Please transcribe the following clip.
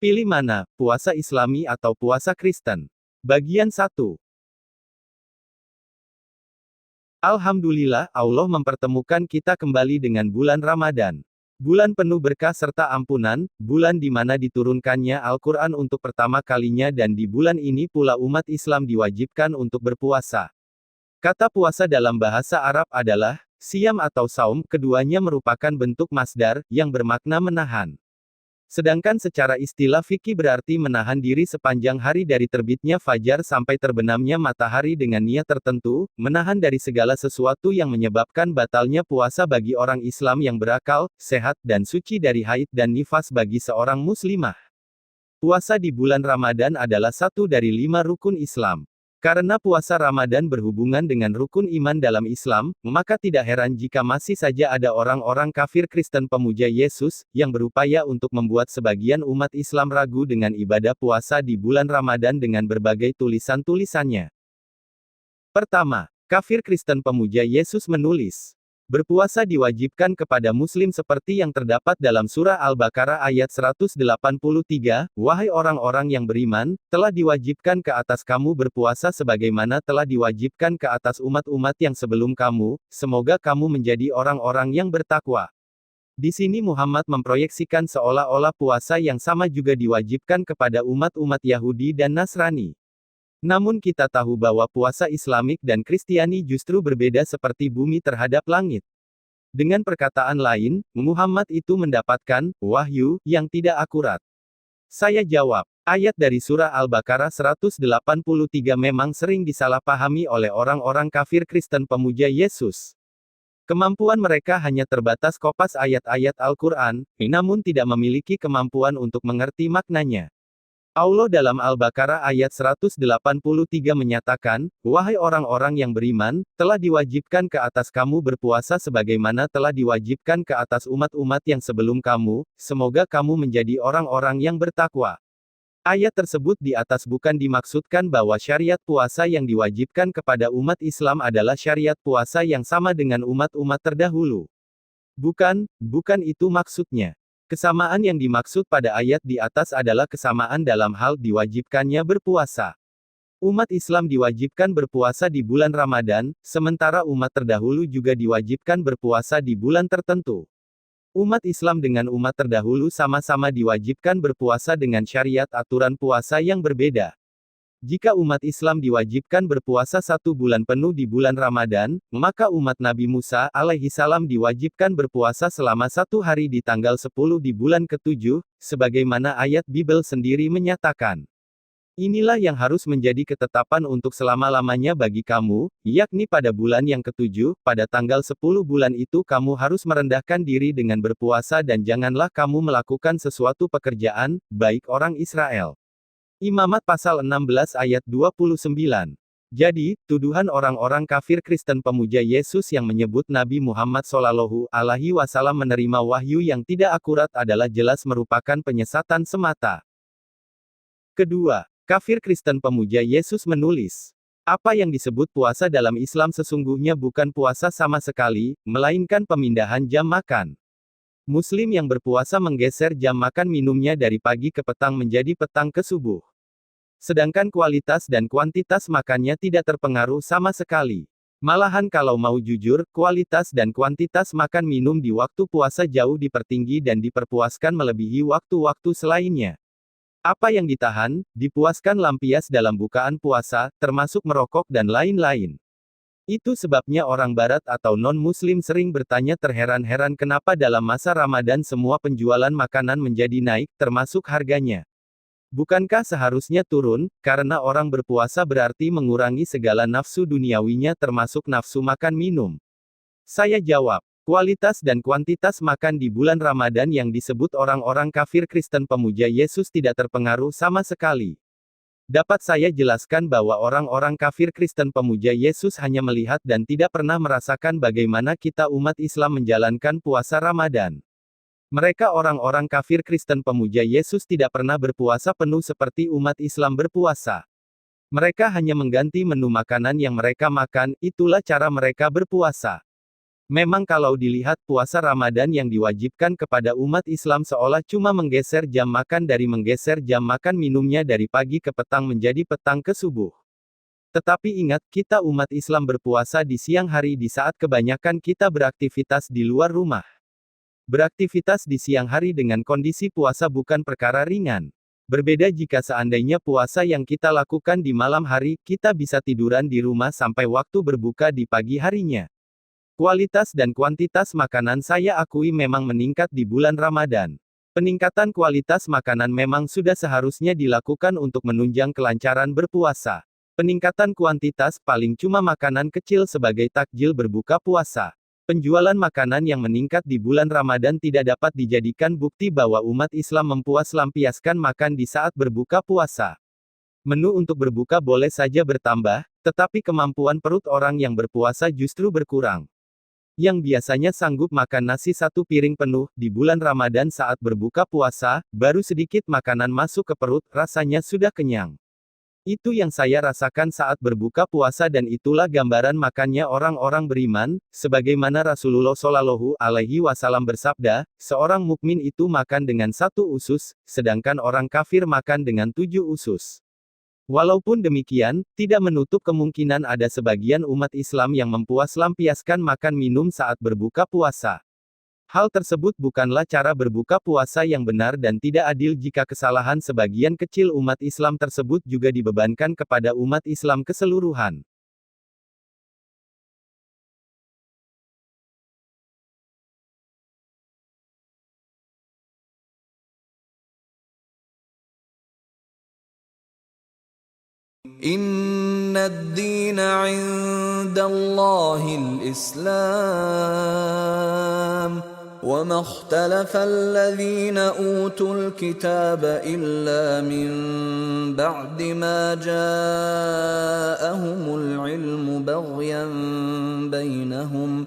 Pilih mana, puasa Islami atau puasa Kristen? Bagian 1. Alhamdulillah, Allah mempertemukan kita kembali dengan bulan Ramadan. Bulan penuh berkah serta ampunan, bulan di mana diturunkannya Al-Quran untuk pertama kalinya dan di bulan ini pula umat Islam diwajibkan untuk berpuasa. Kata puasa dalam bahasa Arab adalah siyam atau saum, keduanya merupakan bentuk masdar, yang bermakna menahan. Sedangkan secara istilah fikih berarti menahan diri sepanjang hari dari terbitnya fajar sampai terbenamnya matahari dengan niat tertentu, menahan dari segala sesuatu yang menyebabkan batalnya puasa bagi orang Islam yang berakal, sehat, dan suci dari haid dan nifas bagi seorang muslimah. Puasa di bulan Ramadan adalah satu dari 5 rukun Islam. Karena puasa Ramadan berhubungan dengan rukun iman dalam Islam, maka tidak heran jika masih saja ada orang-orang kafir Kristen pemuja Yesus, yang berupaya untuk membuat sebagian umat Islam ragu dengan ibadah puasa di bulan Ramadan dengan berbagai tulisan-tulisannya. Pertama, kafir Kristen pemuja Yesus menulis, berpuasa diwajibkan kepada muslim seperti yang terdapat dalam surah Al-Baqarah ayat 183, wahai orang-orang yang beriman, telah diwajibkan ke atas kamu berpuasa sebagaimana telah diwajibkan ke atas umat-umat yang sebelum kamu, semoga kamu menjadi orang-orang yang bertakwa. Di sini Muhammad memproyeksikan seolah-olah puasa yang sama juga diwajibkan kepada umat-umat Yahudi dan Nasrani. Namun kita tahu bahwa puasa Islamik dan Kristiani justru berbeda seperti bumi terhadap langit. Dengan perkataan lain, Muhammad itu mendapatkan wahyu yang tidak akurat. Saya jawab, ayat dari surah Al-Baqarah 183 memang sering disalahpahami oleh orang-orang kafir Kristen pemuja Yesus. Kemampuan mereka hanya terbatas kopas ayat-ayat Al-Quran, namun tidak memiliki kemampuan untuk mengerti maknanya. Allah dalam Al-Baqarah ayat 183 menyatakan, wahai orang-orang yang beriman, telah diwajibkan ke atas kamu berpuasa sebagaimana telah diwajibkan ke atas umat-umat yang sebelum kamu, semoga kamu menjadi orang-orang yang bertakwa. Ayat tersebut di atas bukan dimaksudkan bahwa syariat puasa yang diwajibkan kepada umat Islam adalah syariat puasa yang sama dengan umat-umat terdahulu. Bukan itu maksudnya. Kesamaan yang dimaksud pada ayat di atas adalah kesamaan dalam hal diwajibkannya berpuasa. Umat Islam diwajibkan berpuasa di bulan Ramadan, sementara umat terdahulu juga diwajibkan berpuasa di bulan tertentu. Umat Islam dengan umat terdahulu sama-sama diwajibkan berpuasa dengan syariat aturan puasa yang berbeda. Jika umat Islam diwajibkan berpuasa 1 bulan penuh di bulan Ramadan, maka umat Nabi Musa alaihissalam diwajibkan berpuasa selama 1 hari di tanggal 10 di bulan ke-7, sebagaimana ayat Bible sendiri menyatakan. Inilah yang harus menjadi ketetapan untuk selama-lamanya bagi kamu, yakni pada bulan yang ke-7, pada tanggal 10 bulan itu kamu harus merendahkan diri dengan berpuasa dan janganlah kamu melakukan sesuatu pekerjaan, baik orang Israel. Imamat pasal 16 ayat 29. Jadi, tuduhan orang-orang kafir Kristen pemuja Yesus yang menyebut Nabi Muhammad Shallallahu Alaihi Wasallam menerima wahyu yang tidak akurat adalah jelas merupakan penyesatan semata. Kedua, kafir Kristen pemuja Yesus menulis, apa yang disebut puasa dalam Islam sesungguhnya bukan puasa sama sekali, melainkan pemindahan jam makan. Muslim yang berpuasa menggeser jam makan minumnya dari pagi ke petang menjadi petang ke subuh. Sedangkan kualitas dan kuantitas makannya tidak terpengaruh sama sekali. Malahan kalau mau jujur, kualitas dan kuantitas makan minum di waktu puasa jauh dipertinggi dan diperpuaskan melebihi waktu-waktu selainnya. Apa yang ditahan, dipuaskan lampias dalam bukaan puasa, termasuk merokok dan lain-lain. Itu sebabnya orang Barat atau non-Muslim sering bertanya terheran-heran kenapa dalam masa Ramadan semua penjualan makanan menjadi naik, termasuk harganya. Bukankah seharusnya turun, karena orang berpuasa berarti mengurangi segala nafsu duniawinya termasuk nafsu makan minum? Saya jawab, kualitas dan kuantitas makan di bulan Ramadan yang disebut orang-orang kafir Kristen pemuja Yesus tidak terpengaruh sama sekali. Dapat saya jelaskan bahwa orang-orang kafir Kristen pemuja Yesus hanya melihat dan tidak pernah merasakan bagaimana kita umat Islam menjalankan puasa Ramadan. Mereka orang-orang kafir Kristen pemuja Yesus tidak pernah berpuasa penuh seperti umat Islam berpuasa. Mereka hanya mengganti menu makanan yang mereka makan, itulah cara mereka berpuasa. Memang kalau dilihat puasa Ramadan yang diwajibkan kepada umat Islam seolah cuma menggeser jam makan dari menggeser jam makan minumnya dari pagi ke petang menjadi petang ke subuh. Tetapi ingat, kita umat Islam berpuasa di siang hari di saat kebanyakan kita beraktivitas di luar rumah. Beraktivitas di siang hari dengan kondisi puasa bukan perkara ringan. Berbeda jika seandainya puasa yang kita lakukan di malam hari, kita bisa tiduran di rumah sampai waktu berbuka di pagi harinya. Kualitas dan kuantitas makanan saya akui memang meningkat di bulan Ramadan. Peningkatan kualitas makanan memang sudah seharusnya dilakukan untuk menunjang kelancaran berpuasa. Peningkatan kuantitas paling cuma makanan kecil sebagai takjil berbuka puasa. Penjualan makanan yang meningkat di bulan Ramadan tidak dapat dijadikan bukti bahwa umat Islam mempuaslampiaskan makan di saat berbuka puasa. Menu untuk berbuka boleh saja bertambah, tetapi kemampuan perut orang yang berpuasa justru berkurang. Yang biasanya sanggup makan nasi satu piring penuh, di bulan Ramadan saat berbuka puasa, baru sedikit makanan masuk ke perut, rasanya sudah kenyang. Itu yang saya rasakan saat berbuka puasa dan itulah gambaran makannya orang-orang beriman, sebagaimana Rasulullah Shallallahu Alaihi Wasallam bersabda, seorang mukmin itu makan dengan 1 usus, sedangkan orang kafir makan dengan 7 usus. Walaupun demikian, tidak menutup kemungkinan ada sebagian umat Islam yang mempuaslampiaskan makan minum saat berbuka puasa. Hal tersebut bukanlah cara berbuka puasa yang benar dan tidak adil jika kesalahan sebagian kecil umat Islam tersebut juga dibebankan kepada umat Islam keseluruhan. Inna ad-dina 'inda Allahil Islam, wa ma ikhtalafa alladhina utul kitaba illa min ba'di ma ja'ahumul ilmu baghyan bainahum.